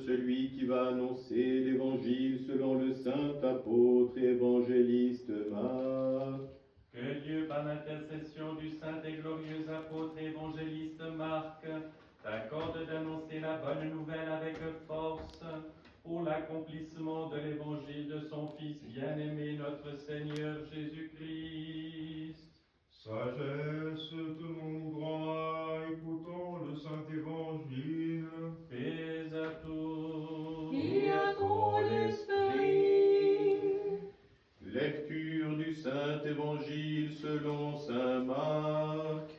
celui qui va annoncer l'Évangile selon le saint apôtre et évangéliste Marc. Que Dieu, par l'intercession du saint et glorieux apôtre et évangéliste Marc, t'accorde d'annoncer la bonne nouvelle avec force pour l'accomplissement de l'Évangile de son Fils bien-aimé, notre Seigneur Jésus-Christ. Sagesse te montrera, écoutons le Saint-Évangile. Paix à tous. Et à ton esprit. Lecture du Saint-Évangile selon saint Marc.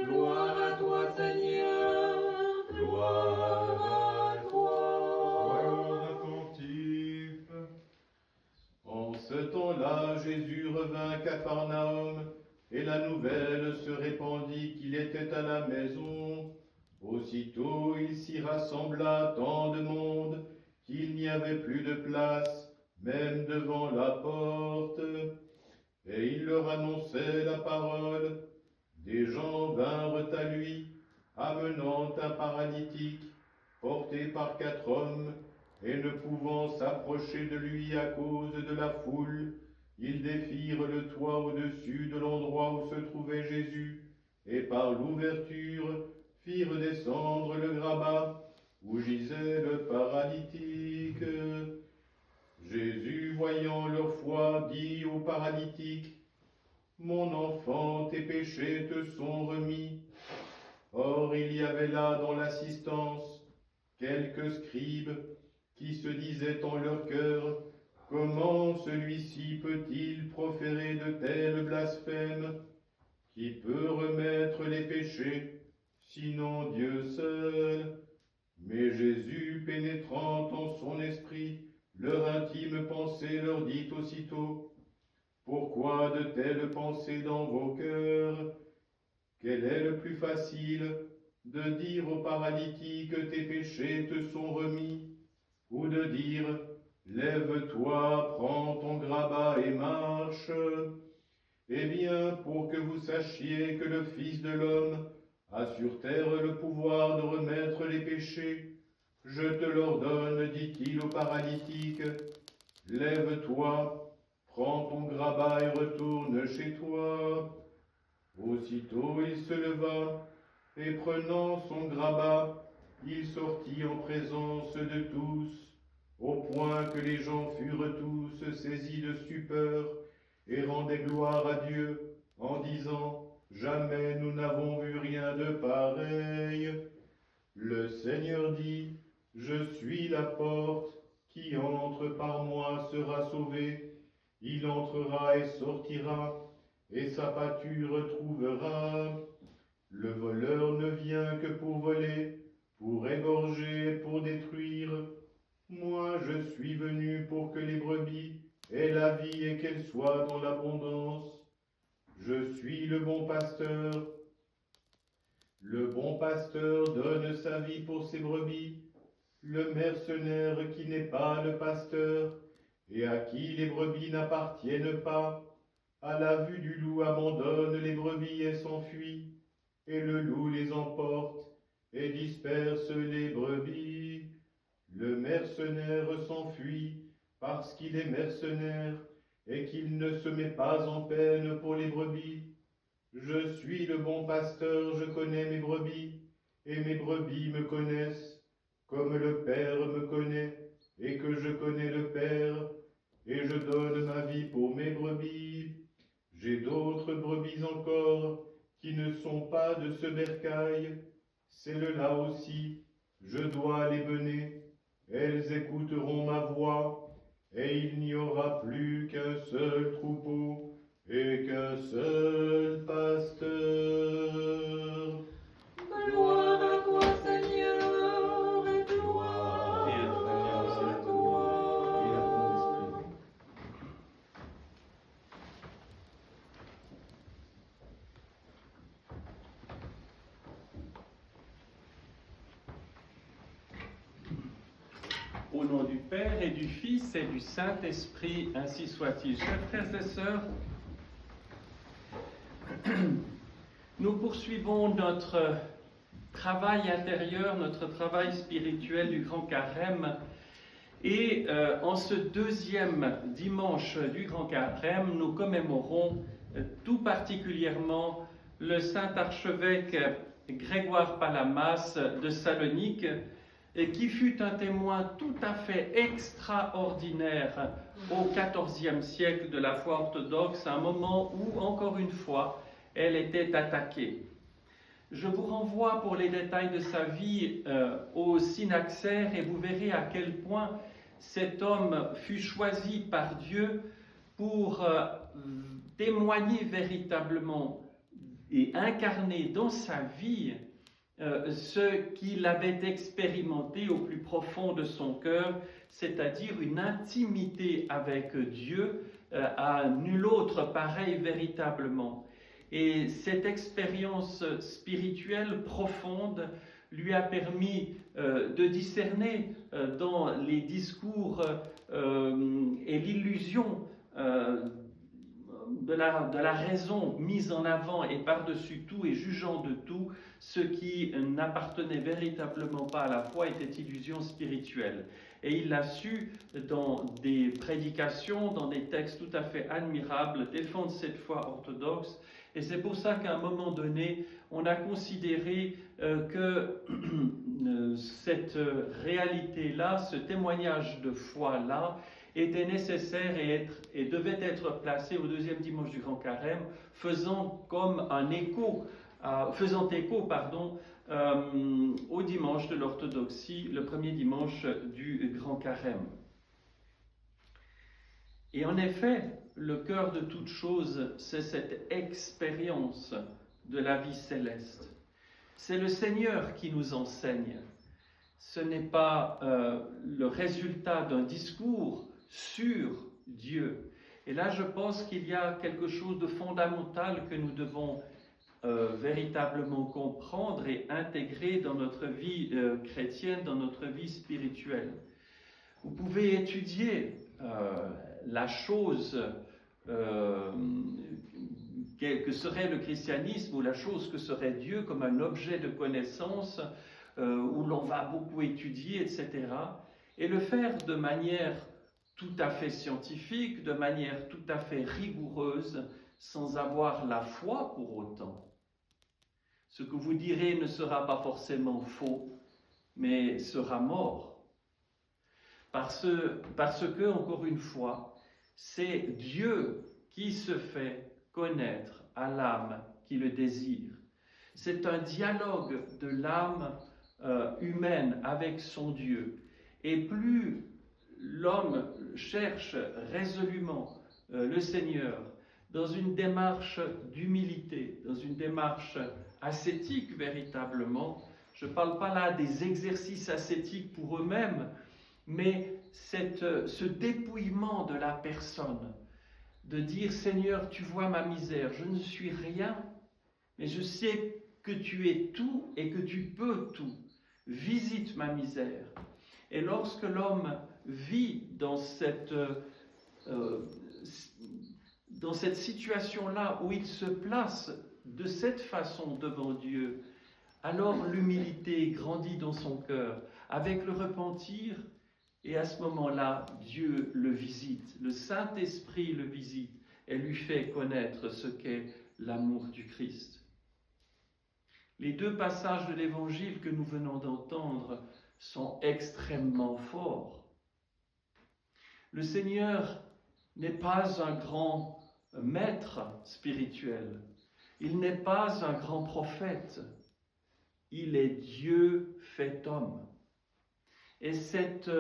Gloire à toi, Seigneur. Gloire à toi. Soyons attentifs. En ce temps-là, Jésus revint à Capharnaüm, et la nouvelle se répandit qu'il était à la maison. Aussitôt il s'y rassembla tant de monde qu'il n'y avait plus de place, même devant la porte. Et il leur annonçait la parole. Des gens vinrent à lui, amenant un paralytique, porté par 4 hommes, et ne pouvant s'approcher de lui à cause de la foule, ils défirent le toit au-dessus de l'endroit où se trouvait Jésus, et par l'ouverture firent descendre le grabat où gisait le paralytique. Jésus, voyant leur foi, dit au paralytique, « Mon enfant, tes péchés te sont remis. » Or il y avait là dans l'assistance quelques scribes qui se disaient en leur cœur, « Comment celui-ci peut-il proférer de tels blasphèmes? Qui peut remettre les péchés, sinon Dieu seul? » Mais Jésus, pénétrant en son esprit, leur intime pensée leur dit aussitôt, « Pourquoi de telles pensées dans vos cœurs? Quel est le plus facile, de dire au paralytique, tes péchés te sont remis, ou de dire, lève-toi, prends ton grabat et marche? Eh bien, pour que vous sachiez que le Fils de l'homme a sur terre le pouvoir de remettre les péchés, je te l'ordonne, dit-il au paralytique, lève-toi, prends ton grabat et retourne chez toi. Aussitôt il se leva, et prenant son grabat, il sortit en présence de tous, au point que les gens furent tous saisis de stupeur et rendaient gloire à Dieu en disant, « Jamais nous n'avons vu rien de pareil. » Le Seigneur dit, « Je suis la porte, qui entre par moi sera sauvé. Il entrera et sortira, et sa pâture trouvera. Le voleur ne vient que pour voler, pour égorger, pour détruire. Moi, je suis venu pour que les brebis aient la vie et qu'elles soient dans l'abondance. Je suis le bon pasteur. Le bon pasteur donne sa vie pour ses brebis. Le mercenaire qui n'est pas le pasteur et à qui les brebis n'appartiennent pas, à la vue du loup abandonne les brebis et s'enfuit, et le loup les emporte et disperse les brebis. Le mercenaire s'enfuit parce qu'il est mercenaire et qu'il ne se met pas en peine pour les brebis. Je suis le bon pasteur, je connais mes brebis, et mes brebis me connaissent, comme le Père me connaît, et que je connais le Père, et je donne ma vie pour mes brebis. J'ai d'autres brebis encore, qui ne sont pas de ce bercail. Celles-là aussi, je dois les mener. Elles écouteront ma voix, et il n'y aura plus qu'un seul troupeau et qu'un seul pasteur. Gloire à toi, Seigneur, et gloire Et à toi, à Seigneur, toi. et à ton esprit. Au nom du Père et du Fils et du Saint-Esprit, ainsi soit-il. Chers frères et sœurs, nous poursuivons notre travail intérieur, notre travail spirituel du Grand Carême. Et en ce deuxième dimanche du Grand Carême, nous commémorons tout particulièrement le saint archevêque Grégoire Palamas de Salonique, qui fut un témoin tout à fait extraordinaire au XIVe siècle de la foi orthodoxe, à un moment où, encore une fois, elle était attaquée. Je vous renvoie pour les détails de sa vie au Synaxaire et vous verrez à quel point cet homme fut choisi par Dieu pour témoigner véritablement et incarner dans sa vie ce qu'il avait expérimenté au plus profond de son cœur, c'est-à-dire une intimité avec Dieu à nul autre pareil véritablement. Et cette expérience spirituelle profonde lui a permis de discerner dans les discours et l'illusion de la raison mise en avant et par-dessus tout et jugeant de tout, ce qui n'appartenait véritablement pas à la foi était illusion spirituelle. Et il l'a su dans des prédications, dans des textes tout à fait admirables, défendre cette foi orthodoxe. Et c'est pour ça qu'à un moment donné, on a considéré que cette réalité-là, ce témoignage de foi-là, était nécessaire et devait être placé au deuxième dimanche du Grand Carême, faisant écho au dimanche de l'orthodoxie, le premier dimanche du Grand Carême. Et en effet, le cœur de toute chose, c'est cette expérience de la vie céleste. C'est le Seigneur qui nous enseigne. Ce n'est pas le résultat d'un discours sur Dieu. Et là, je pense qu'il y a quelque chose de fondamental que nous devons véritablement comprendre et intégrer dans notre vie chrétienne, dans notre vie spirituelle. Vous pouvez étudier la chose que serait le christianisme ou la chose que serait Dieu comme un objet de connaissance où l'on va beaucoup étudier, etc. Et le faire de manière tout à fait scientifique, de manière tout à fait rigoureuse, sans avoir la foi pour autant. Ce que vous direz ne sera pas forcément faux, mais sera mort. Parce que, encore une fois, c'est Dieu qui se fait connaître à l'âme qui le désire. C'est un dialogue de l'âme humaine avec son Dieu. Et plus l'homme cherche résolument le Seigneur dans une démarche d'humilité, dans une démarche ascétique véritablement, je ne parle pas là des exercices ascétiques pour eux-mêmes, mais ce dépouillement de la personne, de dire « Seigneur, tu vois ma misère, je ne suis rien, mais je sais que tu es tout et que tu peux tout. Visite ma misère. » Et lorsque l'homme vit dans cette situation-là où il se place de cette façon devant Dieu, alors l'humilité grandit dans son cœur avec le repentir. Et à ce moment-là, Dieu le visite, le Saint-Esprit le visite et lui fait connaître ce qu'est l'amour du Christ. Les deux passages de l'Évangile que nous venons d'entendre sont extrêmement forts. Le Seigneur n'est pas un grand maître spirituel, il n'est pas un grand prophète, il est Dieu fait homme. Et cette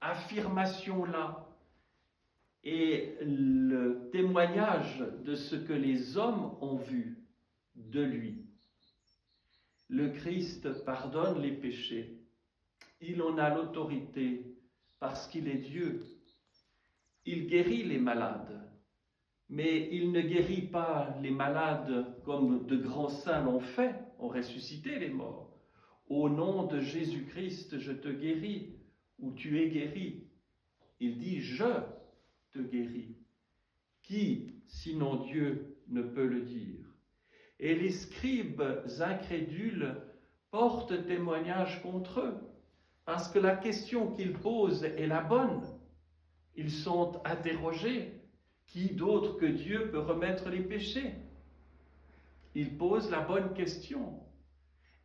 affirmation-là est le témoignage de ce que les hommes ont vu de lui. Le Christ pardonne les péchés. Il en a l'autorité parce qu'il est Dieu. Il guérit les malades. Mais il ne guérit pas les malades comme de grands saints l'ont fait, ont ressuscité les morts. Au nom de Jésus-Christ, je te guéris, ou tu es guéri. Il dit, je te guéris. Qui, sinon Dieu, ne peut le dire? Et les scribes incrédules portent témoignage contre eux, parce que la question qu'ils posent est la bonne. Ils sont interrogés. Qui d'autre que Dieu peut remettre les péchés? Ils posent la bonne question.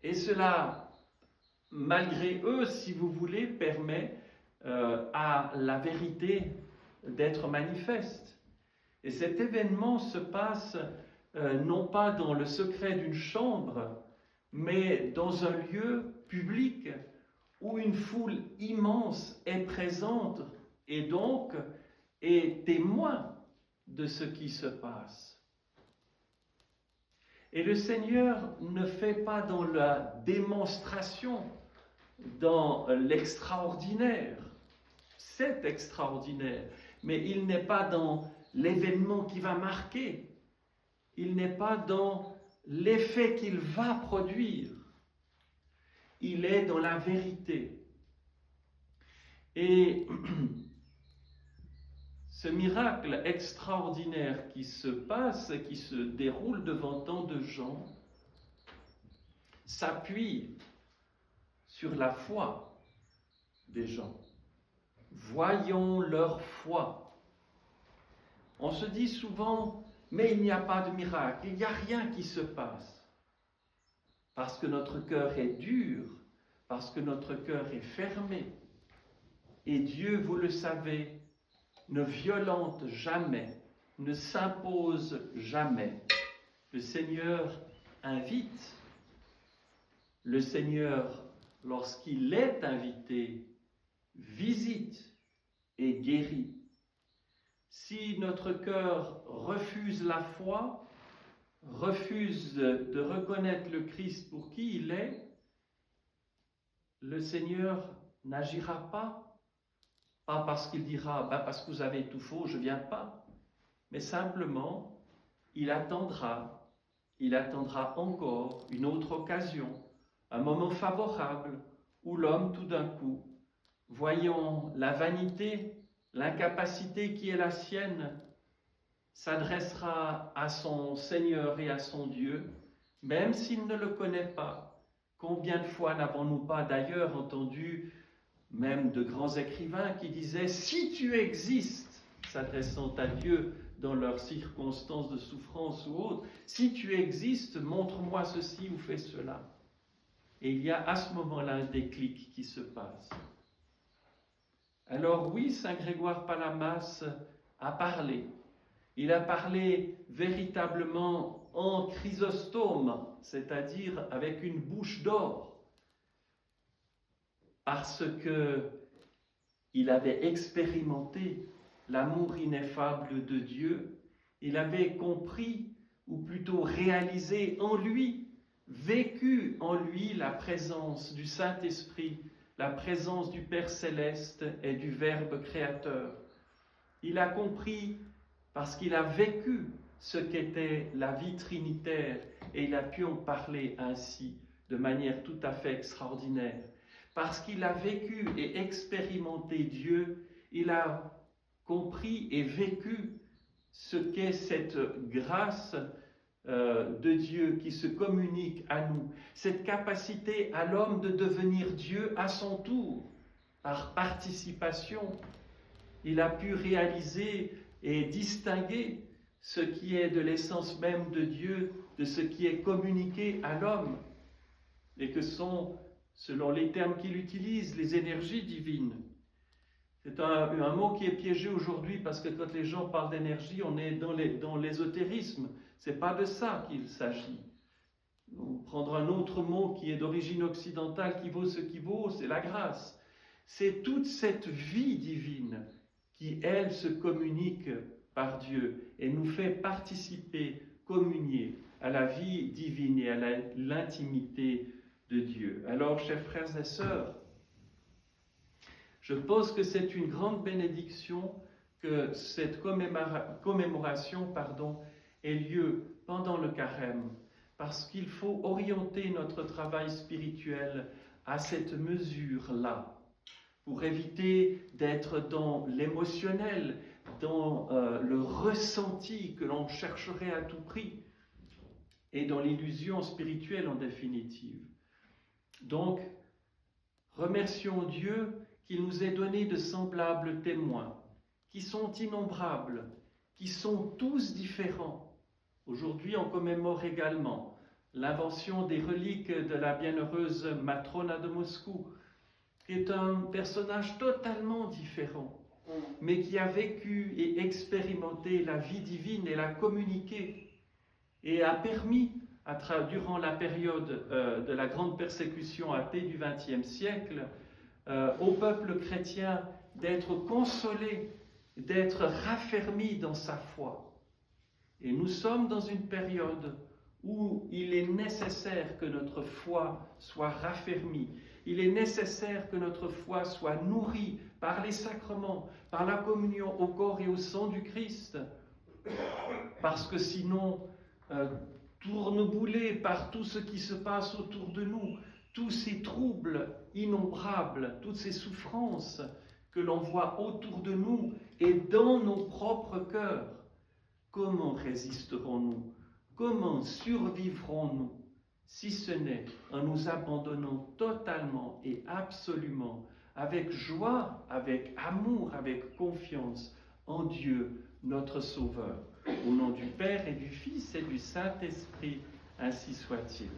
Et cela, malgré eux, si vous voulez, permet à la vérité d'être manifeste. Et cet événement se passe non pas dans le secret d'une chambre, mais dans un lieu public où une foule immense est présente et donc est témoin de ce qui se passe. Et le Seigneur ne fait pas dans la démonstration, dans l'extraordinaire. C'est extraordinaire, mais il n'est pas dans l'événement qui va marquer. Il n'est pas dans l'effet qu'il va produire. Il est dans la vérité. Et ce miracle extraordinaire qui se passe, qui se déroule devant tant de gens, s'appuie sur la foi des gens. Voyons leur foi. On se dit souvent, mais il n'y a pas de miracle, il n'y a rien qui se passe. Parce que notre cœur est dur, parce que notre cœur est fermé. Et Dieu, vous le savez, ne violente jamais, ne s'impose jamais. Le Seigneur invite. Le Seigneur, lorsqu'il est invité, visite et guérit. Si notre cœur refuse la foi, refuse de reconnaître le Christ pour qui il est, le Seigneur n'agira pas. Pas parce qu'il dira, parce que vous avez tout faux, je ne viens pas. Mais simplement, il attendra encore une autre occasion, un moment favorable où l'homme, tout d'un coup, voyant la vanité, l'incapacité qui est la sienne, s'adressera à son Seigneur et à son Dieu, même s'il ne le connaît pas. Combien de fois n'avons-nous pas d'ailleurs entendu même de grands écrivains qui disaient « Si tu existes », s'adressant à Dieu dans leurs circonstances de souffrance ou autres, « Si tu existes, montre-moi ceci ou fais cela ». Et il y a à ce moment-là un déclic qui se passe. Alors oui, Saint Grégoire Palamas a parlé. Il a parlé véritablement en chrysostome, c'est-à-dire avec une bouche d'or. Parce qu'il avait expérimenté l'amour ineffable de Dieu, il avait compris, ou plutôt réalisé en lui, vécu en lui la présence du Saint-Esprit, la présence du Père Céleste et du Verbe créateur. Il a compris parce qu'il a vécu ce qu'était la vie trinitaire et il a pu en parler ainsi, de manière tout à fait extraordinaire. Parce qu'il a vécu et expérimenté Dieu, il a compris et vécu ce qu'est cette grâce de Dieu qui se communique à nous, cette capacité à l'homme de devenir Dieu à son tour, par participation. Il a pu réaliser et distinguer ce qui est de l'essence même de Dieu, de ce qui est communiqué à l'homme, et que sont, selon les termes qu'il utilise, les énergies divines. C'est un mot qui est piégé aujourd'hui parce que quand les gens parlent d'énergie, on est dans l'ésotérisme. Ce n'est pas de ça qu'il s'agit. On prendra un autre mot qui est d'origine occidentale, qui vaut ce qui vaut, c'est la grâce. C'est toute cette vie divine qui, elle, se communique par Dieu et nous fait participer, communier à la vie divine et à l'intimité de Dieu. Alors, chers frères et sœurs, je pense que c'est une grande bénédiction que cette commémoration ait lieu pendant le carême, parce qu'il faut orienter notre travail spirituel à cette mesure-là, pour éviter d'être dans l'émotionnel, dans le ressenti que l'on chercherait à tout prix. et dans l'illusion spirituelle en définitive. Donc, remercions Dieu qu'il nous ait donné de semblables témoins, qui sont innombrables, qui sont tous différents. Aujourd'hui, on commémore également l'invention des reliques de la bienheureuse Matrona de Moscou, qui est un personnage totalement différent, mais qui a vécu et expérimenté la vie divine et l'a communiquée, et a permis, durant la période de la grande persécution athée du XXe siècle, au peuple chrétien d'être consolé, d'être raffermi dans sa foi. Et nous sommes dans une période où il est nécessaire que notre foi soit raffermie. Il est nécessaire que notre foi soit nourrie par les sacrements, par la communion au corps et au sang du Christ. Parce que sinon, tourneboulés par tout ce qui se passe autour de nous, tous ces troubles innombrables, toutes ces souffrances que l'on voit autour de nous et dans nos propres cœurs, comment résisterons-nous? Comment survivrons-nous si ce n'est en nous abandonnant totalement et absolument, avec joie, avec amour, avec confiance en Dieu, notre Sauveur. Au nom du Père et du Fils et du Saint-Esprit, ainsi soit-il.